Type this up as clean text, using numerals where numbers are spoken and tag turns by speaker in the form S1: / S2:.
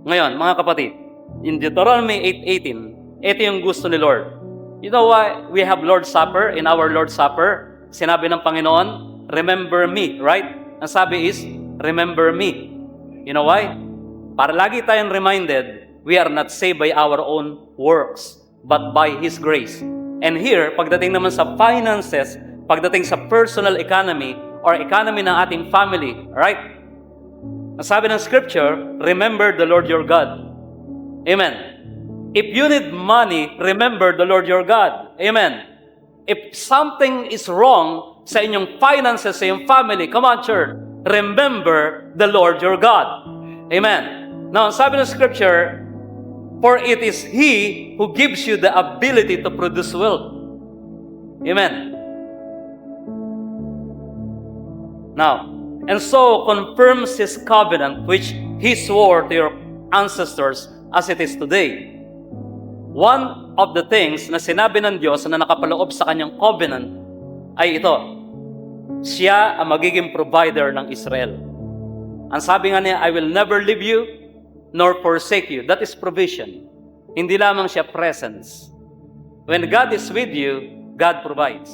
S1: Ngayon, mga kapatid, in Deuteronomy 8:18, ito yung gusto ni Lord. You know why we have Lord's Supper? In our Lord's Supper, sinabi ng Panginoon, remember me, right? Ang sabi is, remember me. You know why? Para lagi tayong reminded, we are not saved by our own works, but by His grace. And here, pagdating naman sa finances, pagdating sa personal economy, or economy ng ating family, right? Ang sabi ng Scripture, remember the Lord your God. Amen. If you need money, remember the Lord your God. Amen. If something is wrong sa inyong finances, sa inyong family, come on, church, remember the Lord your God. Amen. Now, sabi ng Scripture, for it is He who gives you the ability to produce wealth. Amen. Now, and so confirms His covenant which He swore to your ancestors as it is today. One of the things na sinabi ng Diyos na nakapaloob sa Kanyang covenant ay ito. Siya ang magiging provider ng Israel. Ang sabi nga niya, I will never leave you nor forsake you. That is provision. Hindi lamang siya presence. When God is with you, God provides.